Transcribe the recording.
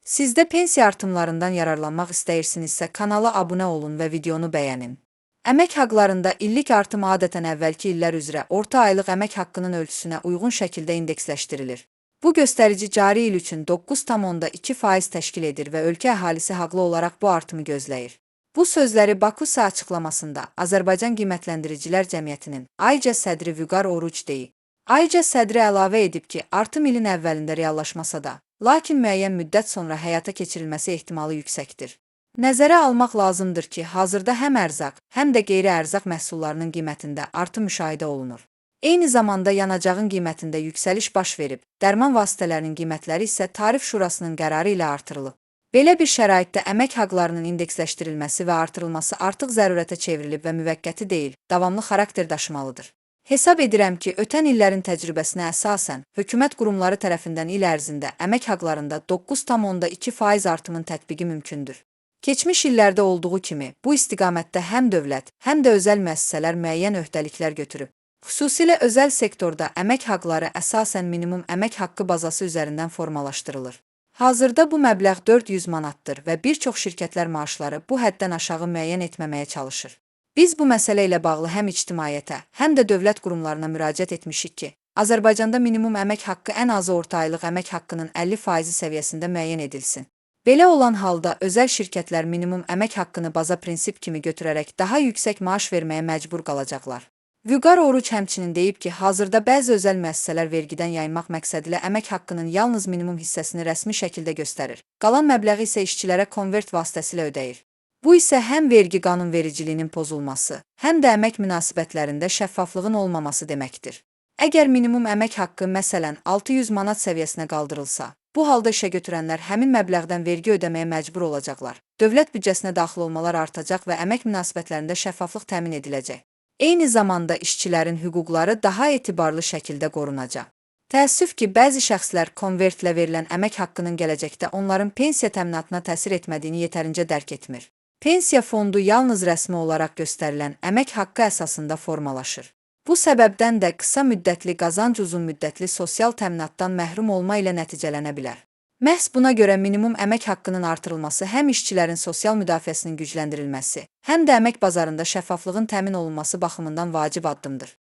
Siz də pensiya artımlarından yararlanmaq istəyirsinizsə kanala abunə olun və videonu bəyənin. Əmək haqlarında illik artım adətən əvvəlki illər üzrə orta aylıq əmək haqqının ölçüsünə uyğun şəkildə indeksləşdirilir. Bu göstərici cari il üçün 9,2% təşkil edir və ölkə əhalisi haqlı olaraq bu artımı gözləyir. Bu sözləri Bakusa açıqlamasında Azərbaycan Qiymətləndiricilər Cəmiyyətinin AICA sədri Vüqar Oruc deyib. AICA sədri əlavə edib ki, artım ilin əvvəlində reallaşmasa da, lakin müəyyən müddət sonra həyata keçirilməsi ehtimalı yüksəkdir. Nəzərə almaq lazımdır ki, hazırda həm ərzaq, həm də qeyri-ərzaq məhsullarının qiymətində artım müşahidə olunur. Eyni zamanda yanacağın qiymətində yüksəliş baş verib, dərman vasitələrinin qiymətləri isə Tarif Şurasının qərarı ilə artırılıb. Belə bir şəraitdə əmək haqlarının indeksləşdirilməsi və artırılması artıq zərurətə çevrilib və müvəqqəti deyil, davamlı xarakter daşımalıdır. Hesab edirəm ki, ötən illərin təcrübəsinə əsasən, hökumət qurumları tərəfindən il ərzində əmək haqlarında 9,2% artımın tətbiqi mümkündür. Keçmiş illərdə olduğu kimi, bu istiqamətdə həm dövlət, həm də özəl müəssisələr müəyyən öhdəliklər götürüb. Xüsusilə özəl sektorda əmək haqları əsasən minimum əmək haqqı bazası üzərindən formalaşdırılır. Hazırda bu məbləğ 400 manatdır və bir çox şirkətlər maaşları bu həddən aşağı müəyyən etməməyə çalışır. Biz bu məsələ ilə bağlı həm ictimaiyyətə, həm də dövlət qurumlarına müraciət etmişik ki, Azərbaycanda minimum əmək haqqı ən azı orta aylıq əmək haqqının 50% səviyyəsində müəyyən edilsin. Belə olan halda özəl şirkətlər minimum əmək haqqını baza prinsip kimi götürərək daha yüksək maaş verməyə məcbur qalacaqlar. Vüqar Oruc həmçinin deyib ki, hazırda bəzi özəl müəssisələr vergidən yayınmaq məqsədilə əmək haqqının yalnız minimum hissəsini rəsmi şəkildə göstərir. Qalan məbləği isə işçilərə konvert vasitəsilə ödəyir. Bu isə həm vergi qanunvericiliyinin pozulması, həm də əmək münasibətlərində şəffaflığın olmaması deməkdir. Əgər minimum əmək haqqı məsələn 600 manat səviyyəsinə qaldırılsa, bu halda işə götürənlər həmin məbləğdən vergi ödəməyə məcbur olacaqlar. Dövlət büdcəsinə daxil olmalar artacaq və əmək münasibətlərində şəffaflıq təmin ediləcək. Eyni zamanda işçilərin hüquqları daha etibarlı şəkildə qorunacaq. Təəssüf ki, bəzi şəxslər konvertlə verilən əmək haqqının gələcəkdə onların pensiya təminatına təsir etmədiyini yetərincə dərk etmir. Pensiya fondu yalnız rəsmi olaraq göstərilən əmək haqqı əsasında formalaşır. Bu səbəbdən də qısa müddətli qazanc uzun müddətli sosial təminatdan məhrum olma ilə nəticələnə bilər. Məhz buna görə minimum əmək haqqının artırılması həm işçilərin sosial müdafiəsinin gücləndirilməsi, həm də əmək bazarında şəffaflığın təmin olunması baxımından vacib addımdır.